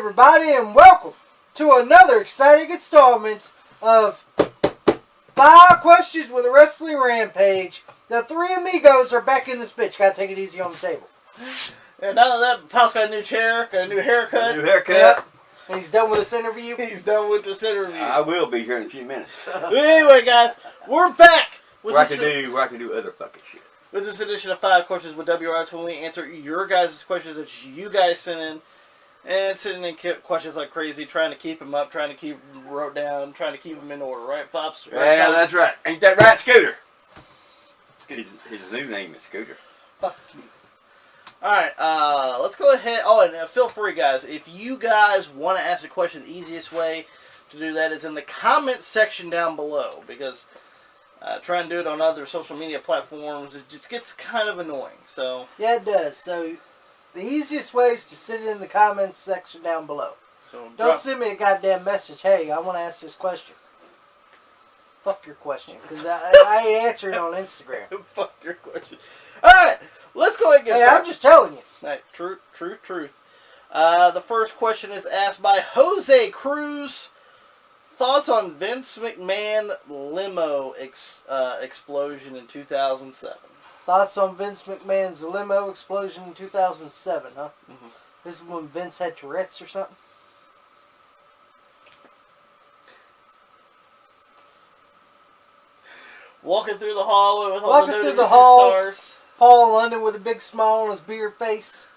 everybody, and welcome to another exciting installment of 5 Questions with a Wrestling Rampage. The three amigos are back in this bitch. Gotta take it easy on the table. And now that Pop's got a new chair, got a new haircut. Yep. And he's done with this interview. He's done with this interview. I will be here in a few minutes. Anyway, guys, we're back. Where I can do other fucking shit. With this edition of 5 Questions with WRS, when we answer your guys' questions that you guys sent in. And sending in questions like crazy, trying to keep them up, trying to keep them wrote down, trying to keep them in order, right, Pops? Right, yeah, that's right. Ain't that right, Scooter? His new name is Scooter. Fuck you. Alright, let's go ahead. Oh, and feel free, guys. If you guys want to ask a question, the easiest way to do that is in the comment section down below. Because trying to do it on other social media platforms, it just gets kind of annoying. So yeah, it does. So the easiest way is to send it in the comments section down below. So don't send me a goddamn message. Hey, I want to ask this question. Fuck your question, because I ain't answering on Instagram. Fuck your question. All right, let's go ahead and get started. I'm just telling you. Right, truth. The first question is asked by Jose Cruz. Thoughts on Vince McMahon limo explosion in 2007? Thoughts on Vince McMahon's limo explosion in 2007, huh? Mm-hmm. This is when Vince had Tourette's or something? Walking through the hallway with all the WWE halls, Paul London with a big smile on his beard face.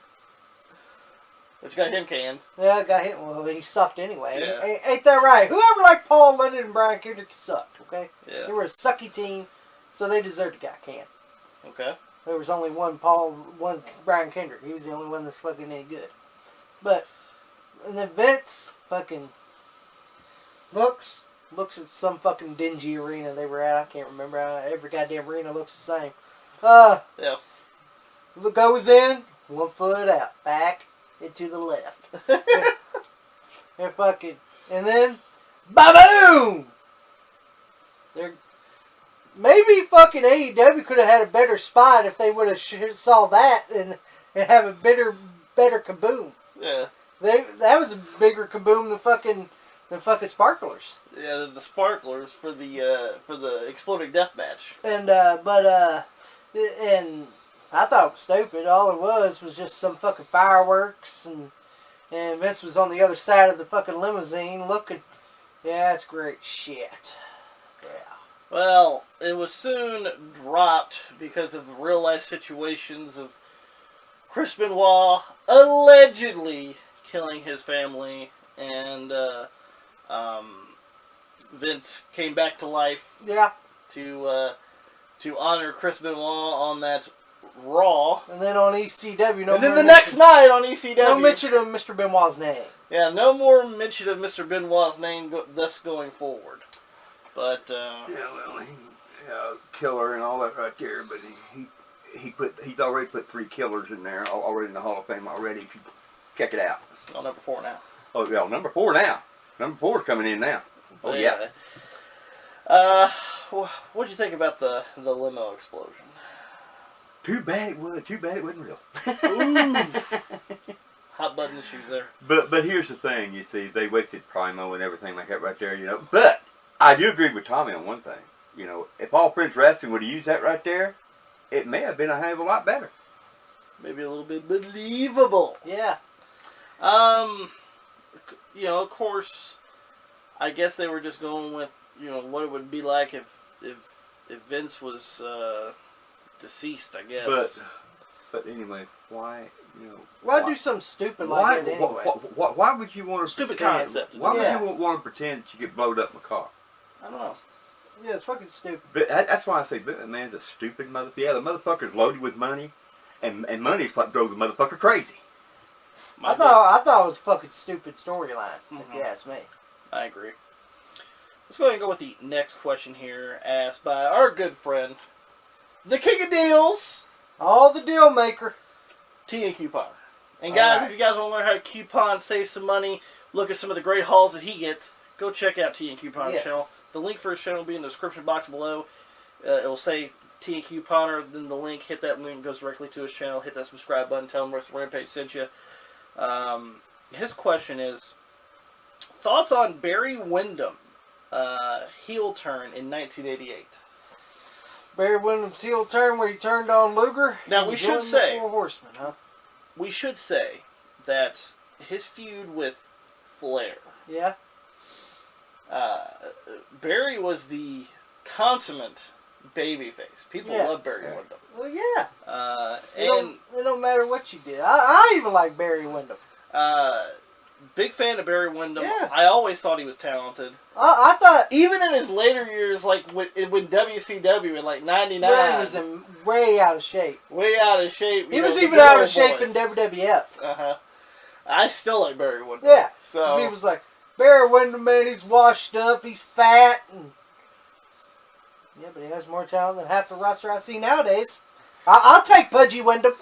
But you got him canned. Yeah, I got him. Well, he sucked anyway. Yeah. Ain't that right? Whoever liked Paul London and Brian Kendrick sucked, okay? Yeah. They were a sucky team, so they deserved to get canned. Okay. There was only one Brian Kendrick. He was the only one that's fucking any good. But, and then Vince fucking looks at some fucking dingy arena they were at. I can't remember. Every goddamn arena looks the same. Yeah. Goes in, 1 foot out, back, and to the left. And fucking, and then, ba-boom! Maybe fucking AEW could have had a better spot if they would have saw that and have a better kaboom. Yeah. That was a bigger kaboom than fucking sparklers. Yeah, the sparklers for the exploding death match. And and I thought it was stupid. All it was just some fucking fireworks, and Vince was on the other side of the fucking limousine looking. Yeah, it's great shit. Yeah. Well, it was soon dropped because of real-life situations of Chris Benoit allegedly killing his family, and Vince came back to life. Yeah. To honor Chris Benoit on that Raw. And then on ECW, and then the next night on ECW, no mention of Mr. Benoit's name. Yeah, no more mention of Mr. Benoit's name thus going forward. But yeah, well, he killer and all that right there. But he's already put 3 killers in there already in the Hall of Fame already. If you check it out. On number 4 now. Oh yeah, number 4 now. Number 4 is coming in now. Oh yeah. What'd you think about the limo explosion? Too bad it wasn't real. Ooh. Hot button issues there. But here's the thing, you see, they wasted Primo and everything like that right there, you know. But I do agree with Tommy on one thing. You know, if All Prince Wrestling would have used that right there, it may have been a hell of a lot better. Maybe a little bit believable. Yeah. You know, of course, I guess they were just going with, you know, what it would be like if Vince was deceased, I guess. But anyway, why, you know... Why do something stupid like that anyway? Why would you want to stupid pretend... concept. Why would you want to pretend that you get blowed up in a car? I don't know. Yeah, it's fucking stupid. But that's why I say Vince McMahon's a stupid motherfucker. Yeah, the motherfucker's loaded with money, and money's what drove the motherfucker crazy. I thought it was a fucking stupid storyline, if you ask me. I agree. Let's go ahead and go with the next question here, asked by our good friend, the King of Deals. All the deal maker. T.A. Couponer. And guys, if you guys want to learn how to coupon, save some money, look at some of the great hauls that he gets, go check out T.A. Couponer's channel. The link for his channel will be in the description box below. It will say T.A. Couponer, then the link, hit that link, goes directly to his channel, hit that subscribe button, tell him Wrestling Rampage sent you. his question is, thoughts on Barry Windham heel turn in 1988? Barry Windham's heel turn where he turned on Luger. Now, we should say, the Four Horsemen, huh? We should say that his feud with Flair. Yeah. Barry was the consummate babyface. People love Barry Windham. Well, yeah. And it don't matter what you did. I even like Barry Windham. Big fan of Barry Windham. Yeah. I always thought he was talented. I thought Even in his later years, like when WCW in like '99, Barry was way out of shape. Way out of shape. He was even out of shape in WWF. I still like Barry Windham. Yeah. So he was like, Barry Windham, man, he's washed up, he's fat, and yeah, but he has more talent than half the roster I see nowadays. I'll take Pudgy Windham.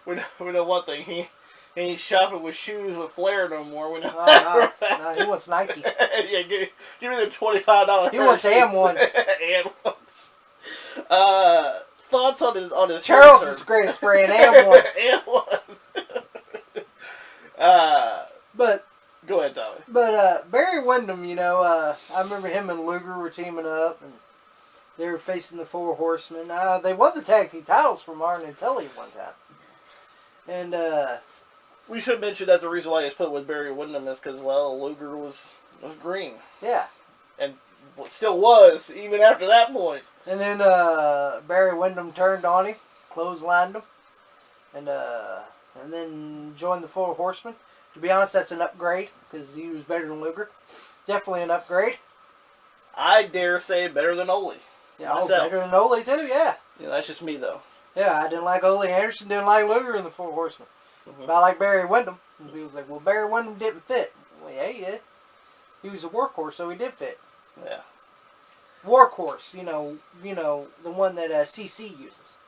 We know one thing. He ain't shopping with shoes with Flair no more. We know no, he wants Nikes. Yeah, give me the $25. He wants AM1s. AM1s. Thoughts on his Charles is great at spraying AM1. AM1. But go ahead, Tommy. But Barry Windham, I remember him and Luger were teaming up, and they were facing the Four Horsemen. They won the tag team titles from Arn and Tully one time. And we should mention that the reason why he's put with Barry Windham is because, well, Luger was green. Yeah. And still was, even after that point. And then Barry Windham turned on him, clotheslined him, and then joined the Four Horsemen. To be honest, that's an upgrade, because he was better than Luger. Definitely an upgrade. I dare say better than Ole. Yeah, better than Ole, too, yeah. Yeah, that's just me, though. Yeah, I didn't like Ole Anderson, didn't like Luger in the Four Horsemen. Mm-hmm. But I like Barry Windham. And he was like, well, Barry Windham didn't fit. Well, yeah, he did. He was a workhorse, so he did fit. Yeah. Workhorse, the one that CC uses.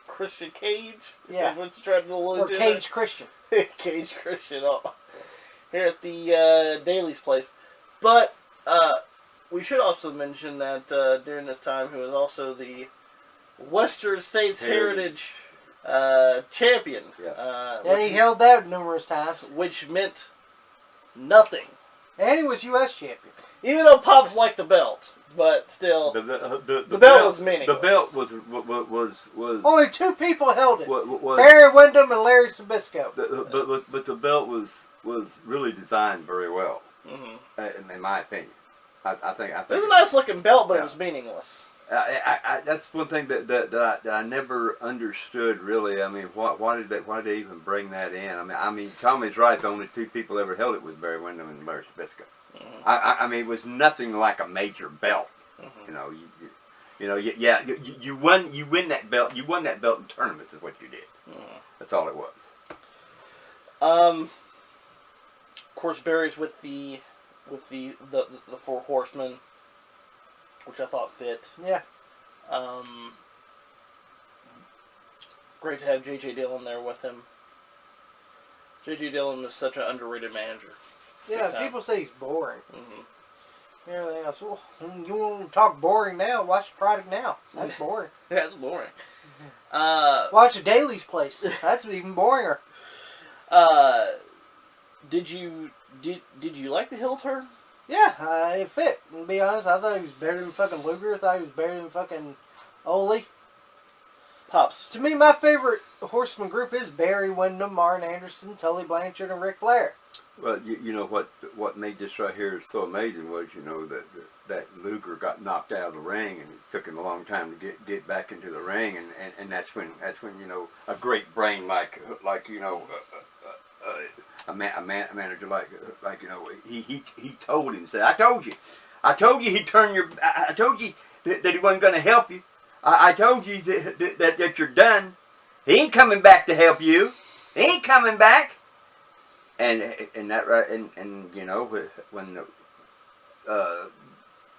Christian Cage? Yeah. What you trying to allude or to? Cage Christian. Cage Christian. Here at the Daly's place. But we should also mention that during this time he was also the Western States Heritage champion. Yeah. And he held that numerous times. Which meant nothing. And he was U.S. champion. Even though Pops liked the belt. But still, the belt was meaningless. The belt was only two people held it. Was Barry Windham and Larry Sabisco. But the belt was really designed very well, in my opinion. I think it was a nice looking belt, but it was meaningless. That's one thing that I never understood really. I mean, why did they even bring that in? I mean, Tommy's right. The only two people ever held it was Barry Windham and Larry Sabisco. I mean, it was nothing like a major belt. You win that belt. You won that belt in tournaments is what you did. That's all it was. Of course, Barry's with the Four Horsemen, which I thought fit. Yeah. Great to have J.J. Dillon there with him. J.J. Dillon is such an underrated manager. Yeah, people say he's boring. Everything else. Well, you want to talk boring now? Watch the product now. That's boring. That's boring. Watch the Daly's place. That's even boringer. Did you like the heel turn? Yeah, it fit. To be honest, I thought he was better than fucking Luger. I thought he was better than fucking Ole. Pops. To me, my favorite Horseman group is Barry Windham, Arn Anderson, Tully Blanchard, and Ric Flair. Well, you know what made this right here so amazing was that Luger got knocked out of the ring, and it took him a long time to get back into the ring, and that's when a great brain like a manager like he told him, said, I told you he'd turn your, I told you that he wasn't going to help you. I told you that you're done. He ain't coming back to help you. He ain't coming back. And that right, and when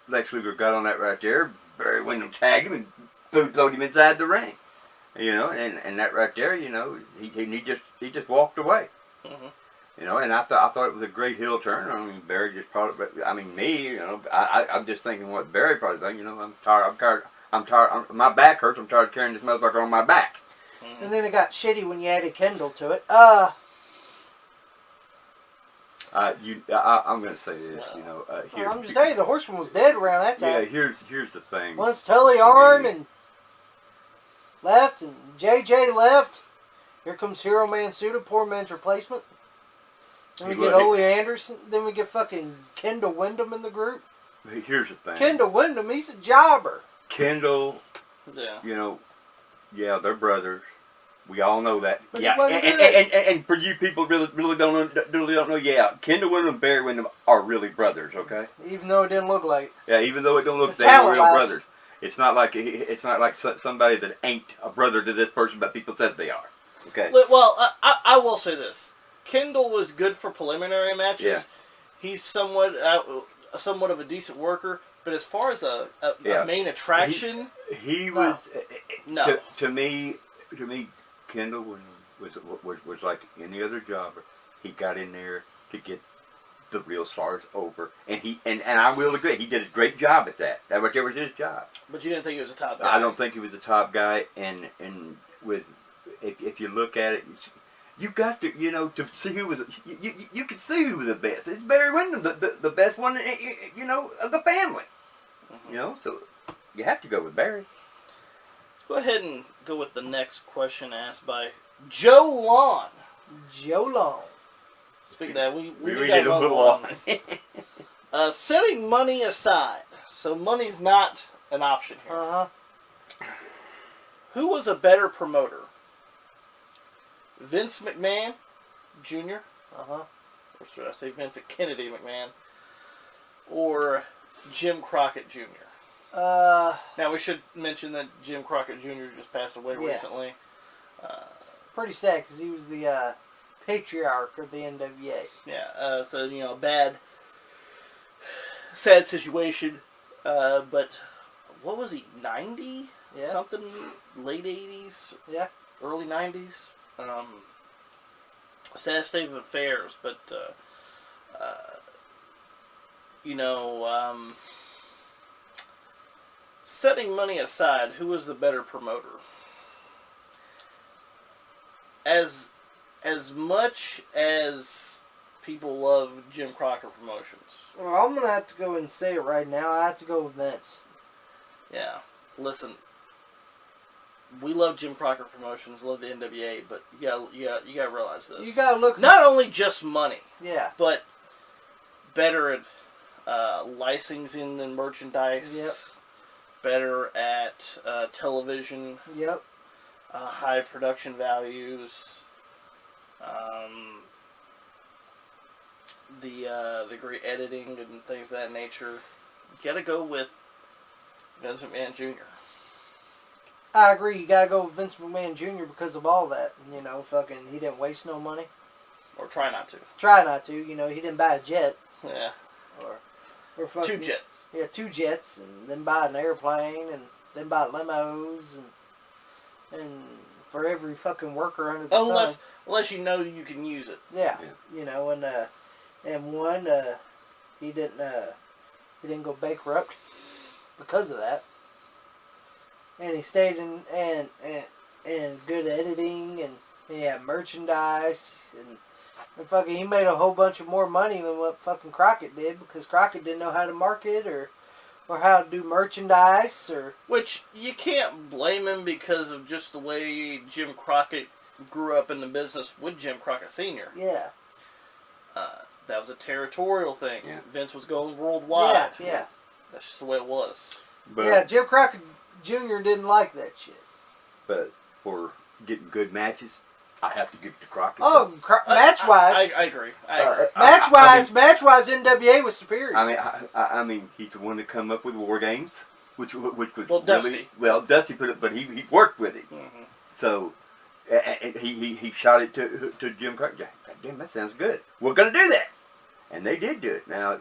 Lex Luger got on that right there, Barry Windham tagged him and bootloaded him inside the ring. And that right there, he just walked away. And I thought it was a great heel turn. I mean, Barry just probably, I'm just thinking what Barry probably thought. I'm tired. My back hurts. I'm tired of carrying this motherfucker on my back. And then it got shitty when you added Kendall to it. I'm going to say this. You know, well, I'm just telling you, the Horseman was dead around that time. Yeah, here's the thing. Once Tully Arn and left and JJ left, here comes Hero Man Suda, poor man's replacement. Then we get Ole Anderson. Then we get fucking Kendall Windham in the group. Here's the thing. Kendall Windham, he's a jobber. Kendall, yeah. You know, yeah, they're brothers. We all know that. But yeah, and for you people really don't know. Yeah, Kendall Windham and Barry Windham are really brothers. Okay. Even though it didn't look like. Yeah, even though it don't look, they are real brothers. It's not like somebody that ain't a brother to this person, but people said they are. Okay. Well, I will say this: Kendall was good for preliminary matches. Yeah. He's somewhat of a decent worker, but as far as a main attraction, he was no. To me, Kendall was like any other jobber. He got in there to get the real stars over, and I will agree, he did a great job at that. That was his job. But you didn't think he was a top guy. I don't think he was a top guy, and with if you look at it, you got to to see who was you can see who was the best. It's Barry Windham, the best one, of the family. Mm-hmm. So you have to go with Barry. Let's go ahead and go with the next question asked by Joe Lawn. Joe Lawn. Speaking of that, we need to move on. Setting money aside, so money's not an option here. Uh-huh. Who was a better promoter? Vince McMahon Jr. Uh-huh. Or should I say Vincent Kennedy McMahon? Or Jim Crockett Jr.? Now we should mention that Jim Crockett Jr. just passed away recently. Pretty sad because he was the patriarch of the NWA. Yeah, so bad, sad situation. But what was he? 90? Yeah. Something late 80s. Yeah. Early 90s. Sad state of affairs, but setting money aside, who was the better promoter? As much as people love Jim Crockett Promotions. Well, I'm going to have to go and say it right now. I have to go with Vince. Yeah. Listen, we love Jim Crockett Promotions, love the NWA, but you gotta realize this. You gotta look not only just money. Yeah. But better at licensing and merchandise. Yep. Better at television. Yep. High production values. The great editing and things of that nature. You gotta go with Vince McMahon Jr. I agree. You gotta go with Vince McMahon Jr. because of all that. Fucking, he didn't waste no money. Or try not to. Try not to. He didn't buy a jet. Yeah. Or fucking, 2 jets. Yeah, 2 jets, and then buy an airplane, and then buy limos, and for every fucking worker under the sun. Unless you know you can use it. Yeah. And one, he didn't go bankrupt because of that. And he stayed in good editing, and he had merchandise, and fucking he made a whole bunch of more money than what fucking Crockett did, because Crockett didn't know how to market or how to do merchandise or. Which you can't blame him because of just the way Jim Crockett grew up in the business with Jim Crockett Sr. Yeah. That was a territorial thing. Yeah. Vince was going worldwide. Yeah. That's just the way it was. But, yeah, Jim Crockett Jr. didn't like that shit. But for getting good matches, I have to give it to Crockett. Oh, match-wise. I agree. Match-wise, NWA was superior. I mean, he's the one that come up with War Games, which was Dusty. Dusty put it, but he worked with him. Mm-hmm. So, and he shot it to Jim Crockett. God damn, that sounds good. We're gonna do that, and they did do it. Now,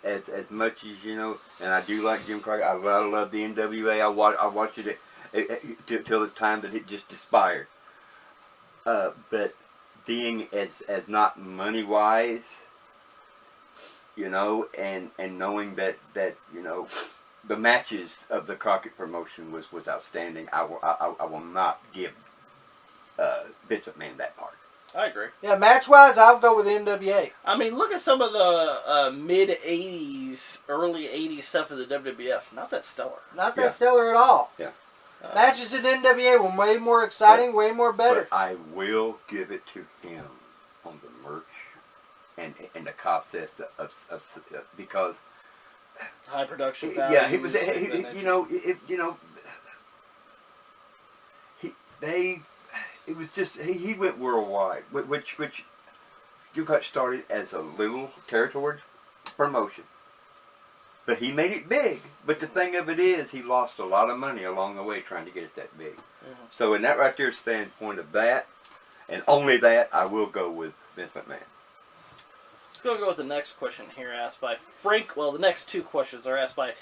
as much as and I do like Jim Crockett. I love the NWA. I watched it till it's time that it just expired. But being as not money wise, and knowing that the matches of the Crockett promotion was outstanding. I will not give Vince McMahon that part. I agree. Yeah, match-wise, I'll go with the NWA. I mean, look at some of the mid-'80s, early '80s stuff of the WWF. Not that stellar. Not that stellar at all. Yeah. Matches in NWA were way more exciting, way more better. But I will give it to him on the merch and the process of because high production value. yeah, he was it was just he went worldwide, which you got started as a little territory promotion. But he made it big. But the thing of it is, he lost a lot of money along the way trying to get it that big. Mm-hmm. So in that right there standpoint of that, and only that, I will go with Vince McMahon. Let's go with the next question here asked by Frank. Well, the next two questions are asked by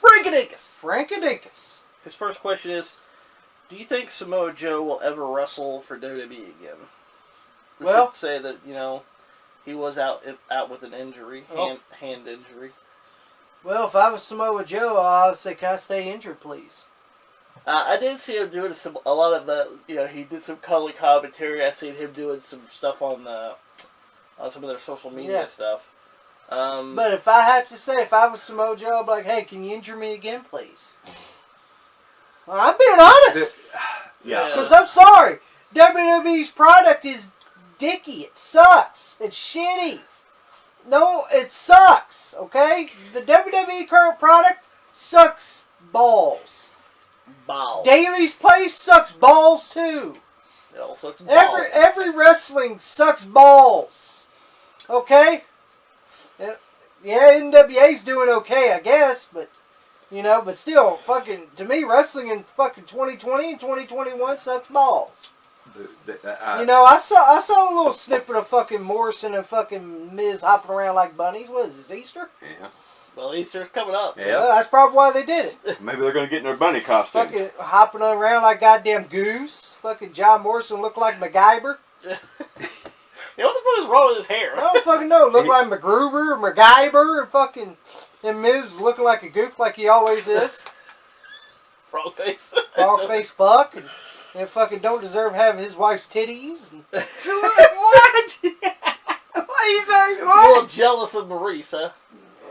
Frankadinkus. Frankadinkus. His first question is, do you think Samoa Joe will ever wrestle for WWE again? We should say that, he was out with an injury, hand injury. Well, if I was Samoa Joe, I would say, can I stay injured, please? I did see him doing a lot of the, he did some color commentary. I seen him doing some stuff on some of their social media stuff. But if I had to say, if I was Samoa Joe, I'd be like, hey, can you injure me again, please? Well, I'm being honest. Yeah. Because I'm sorry. WWE's product is dicky. It sucks. It's shitty. No, it sucks, okay? The WWE current product sucks balls. Balls. Daily's Place sucks balls, too. It all sucks balls. Every wrestling sucks balls. Okay? Yeah, NWA's doing okay, I guess, but, but still, fucking, to me, wrestling in fucking 2020 and 2021 sucks balls. I saw a little snippet of fucking Morrison and fucking Miz hopping around like bunnies. What is this, Easter? Yeah. Well, Easter's coming up. Yeah. Well, that's probably why they did it. Maybe they're going to get in their bunny costumes. Fucking hopping around like goddamn goose. Fucking John Morrison looked like MacGyver. Yeah, what the fuck is wrong with his hair? I don't fucking know. Looked like MacGruber or MacGyver. And fucking... And Miz looking like a goof like he always is. Frog face. Frog face fuck. And fucking don't deserve having his wife's titties. What? Why are you saying You're a little jealous of Maurice, huh?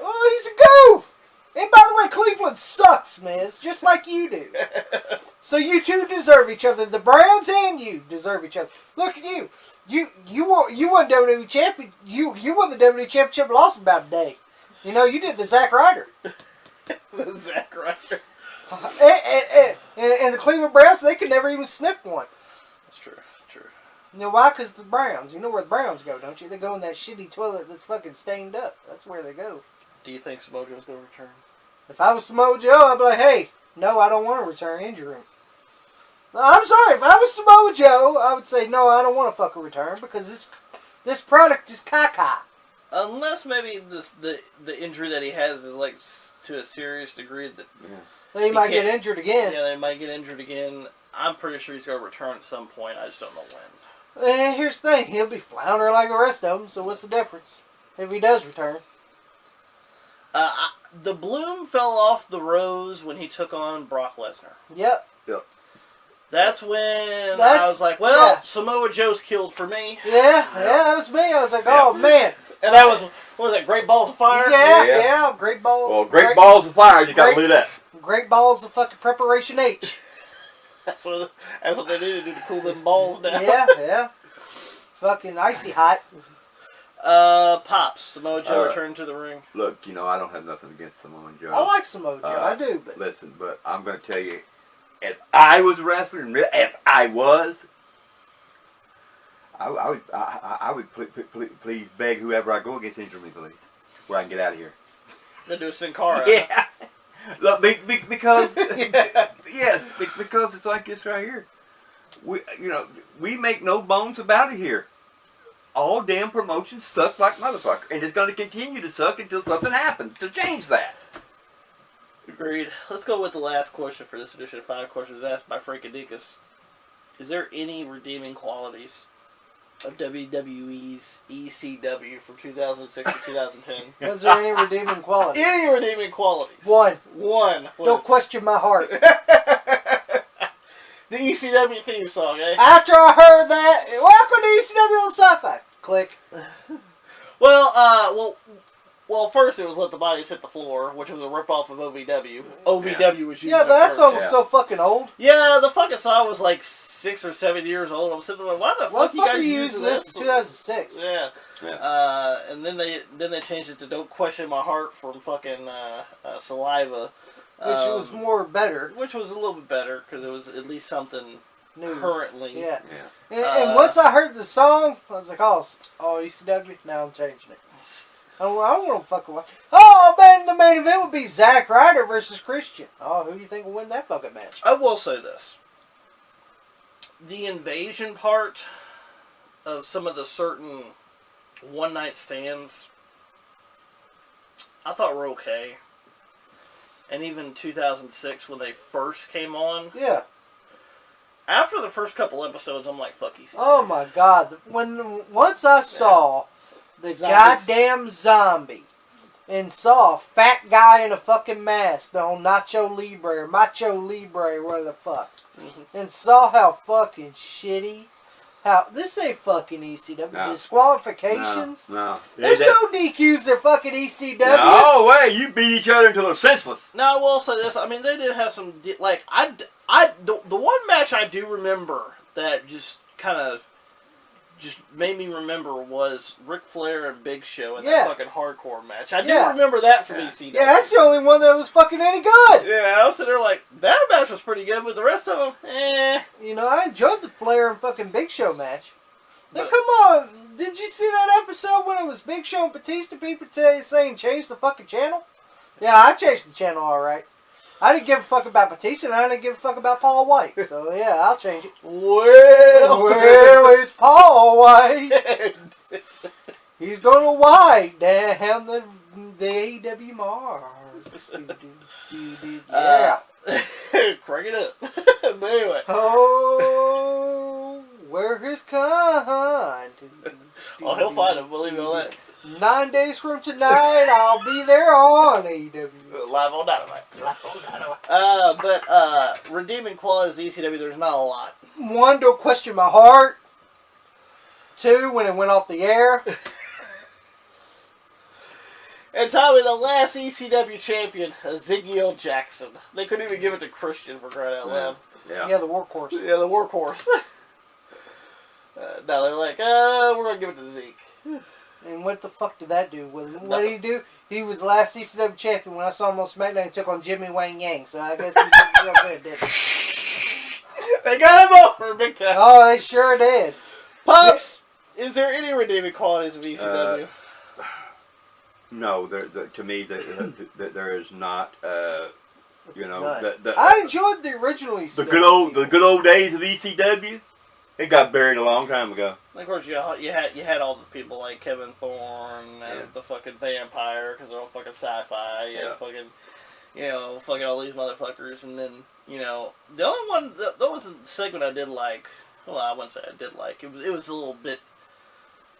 Oh, he's a goof. And by the way, Cleveland sucks, Miz. Just like you do. So you two deserve each other. The Browns and you deserve each other. Look at you. You won WWE champion. You won the WWE championship and lost in about a day. You did the Zack Ryder. The Zack Ryder. And the Cleveland Browns, they could never even sniff one. That's true. You know why? Because the Browns. You know where the Browns go, don't you? They go in that shitty toilet that's fucking stained up. That's where they go. Do you think Samoa Joe's going to return? If I was Samoa Joe, I'd be like, hey, no, I don't want to return. Injure him. No, I'm sorry. If I was Samoa Joe, I would say, no, I don't want to fucking return because this product is caca. Unless maybe the injury that he has is like to a serious degree that He might get injured again. Yeah, they might get injured again. I'm pretty sure he's going to return at some point. I just don't know when. And here's the thing. He'll be floundering like the rest of them, so what's the difference if he does return? The bloom fell off the rose when he took on Brock Lesnar. Yep. That's when I was like, well, Samoa Joe's killed for me. Yeah, that was me. I was like, oh, man. And that was, what was that, Great Balls of Fire? Yeah, Great Balls. Well, Great Balls of Fire, you got to believe that. Great Balls of fucking Preparation H. That's what they do to cool them balls down. Yeah. Fucking icy hot. Pops, Samoa Joe returned to the ring. Look, I don't have nothing against Samoa Joe. I like Samoa Joe, I do. But listen, but I'm going to tell you, if I was a wrestler, I would please beg whoever I go against, injure me, please, where I can get out of here. They do a Sin Cara. Yeah. Look, because yes, because it's like this right here. We make no bones about it here. All damn promotions suck like motherfucker, and it's going to continue to suck until something happens to change that. Agreed. Let's go with the last question for this edition of 5 Questions asked by Frankadinkus. Is there any redeeming qualities of WWE's ECW from 2006 to 2010? Was there any redeeming qualities? Any redeeming qualities? One. One. Don't question my heart. The ECW theme song, eh? After I heard that, welcome to ECW on Sci-Fi. Click. Well, first it was Let the Bodies Hit the Floor, which was a ripoff of OVW. OVW was using Yeah, but that song was so fucking old. Yeah, the fucking song was like 6 or 7 years old. I'm sitting there like, why the fuck you guys are you using this? 2006. Yeah. And then they changed it to Don't Question My Heart from fucking Saliva. Which was more better. Which was a little bit better, because it was at least something new currently. Yeah. And once I heard the song, I was like, oh, ECW? Now I'm changing it. I don't want to fucking watch. Oh, man, the main event would be Zack Ryder versus Christian. Oh, who do you think will win that fucking match? I will say this. The invasion part of some of the certain one-night stands, I thought were okay. And even 2006, when they first came on. Yeah. After the first couple episodes, I'm like, fuck ECW. Oh, my God. Once I saw the goddamn zombie and saw a fat guy in a fucking mask on Nacho Libre, or Macho Libre, whatever the fuck, and saw how fucking shitty, this ain't fucking ECW. No. Disqualifications? No. There's no DQs at fucking ECW. No way, you beat each other until they're senseless. No, I will say this. I mean, they did have some, like, the one match I do remember that just kind of just made me remember was Ric Flair and Big Show in that fucking hardcore match. I do remember that from ECW. Yeah, that's the only one that was fucking any good. Yeah, I was sitting there like, that match was pretty good, but the rest of them, eh. You know, I enjoyed the Flair and fucking Big Show match. Now, come on. Did you see that episode when it was Big Show and Batista? People saying change the fucking channel? Yeah, I changed the channel alright. I didn't give a fuck about Batista, and I didn't give a fuck about Paul White. So, yeah, I'll change it. Well, it's Paul White. He's going to white down the AEW Mars. Yeah. Crank it up. But anyway. Oh, where his kind? Oh, he'll find him. Believe me on that. 9 days from tonight, I'll be there on AEW. Live on Dynamite. But redeeming qualities of ECW, there's not a lot. 1, don't question my heart. 2, when it went off the air. And Tommy, the last ECW champion, Ziggy Jackson. They couldn't even give it to Christian, for crying out loud. Yeah, the workhorse. Yeah, the workhorse. No, they're like, we're going to give it to Zeke. And what the fuck did that do with him? What did he do? He was the last ECW champion. When I saw him on SmackDown, he took on Jimmy Wang Yang. So I guess he did real good, didn't he? They got him over big time. Oh, they sure did. Pops, is there any redeeming qualities of ECW? No, to me, there is not. You know, I enjoyed the original ECW. The good old days of ECW. It got buried a long time ago. Of course, you had all the people like Kevin Thorne as the fucking vampire because they're all fucking sci-fi. You had fucking all these motherfuckers, and then the only segment I did like. Well, I wouldn't say I did like. It was a little bit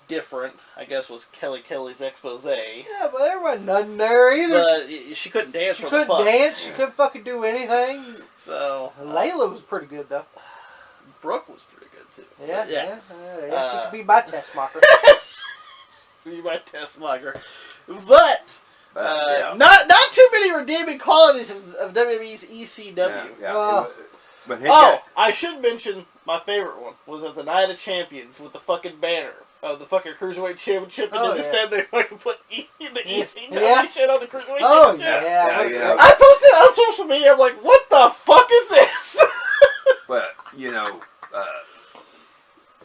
different, I guess, was Kelly's expose. Yeah, but there wasn't nothing there either. But she couldn't dance. She couldn't dance. She couldn't fucking do anything. So Layla was pretty good though. Brooke was pretty good too. Yeah, she could be my test marker. Be my test marker. But not too many redeeming qualities of WWE's ECW. I should mention my favorite one was at the Night of Champions with the fucking banner of the fucking Cruiserweight Championship, and instead they fucking put the ECW shit on the Cruiserweight Championship. Yeah. I posted it on social media. I'm like, what the fuck is this? But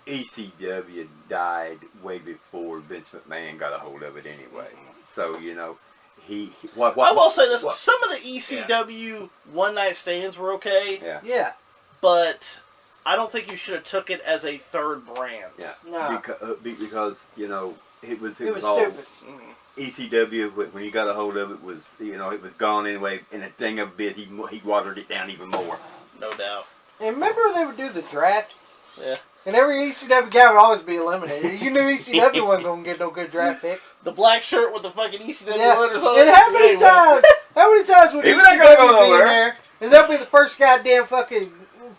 ECW died way before Vince McMahon got a hold of it anyway. So I will say this: some of the ECW one night stands were okay. Yeah. But I don't think you should have took it as a third brand. Yeah. No. Because it was all stupid. ECW when he got a hold of it was it was gone anyway. And the thing of it, he watered it down even more. No doubt. And remember they would do the draft. Yeah. And every ECW guy would always be eliminated. You knew ECW wasn't going to get no good draft pick. The black shirt with the fucking ECW letters on it. And how many times would ECW be in there, and they'll be the first goddamn fucking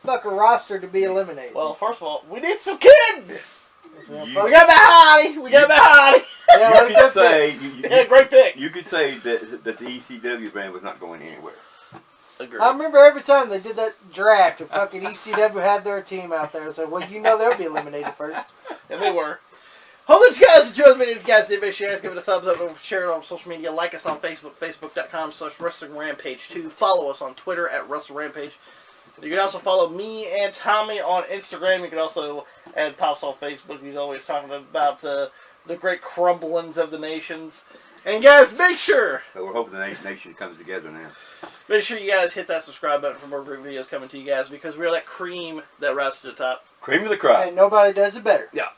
motherfucker roster to be eliminated. Well, first of all, we need some kids. Yeah, We got Mahoney. We got Mahoney. yeah, You could say Yeah, great pick. you could say that the ECW brand was not going anywhere. Agreed. I remember every time they did that draft, and fucking ECW had their team out there. I said, well, you know they'll be eliminated first. And they were. Hope that you guys enjoyed the video. If you guys did, make sure you guys give it a thumbs up. Share it on social media. Like us on Facebook, facebook.com/WrestlingRampage2. Follow us on Twitter at WrestleRampage. You can also follow me and Tommy on Instagram. You can also add Pops on Facebook. He's always talking about the great crumblings of the nations. And guys, make sure. But we're hoping the nation comes together now. Make sure you guys hit that subscribe button for more great videos coming to you guys because we're that cream that rises to the top. Cream of the crop. And nobody does it better. Yeah.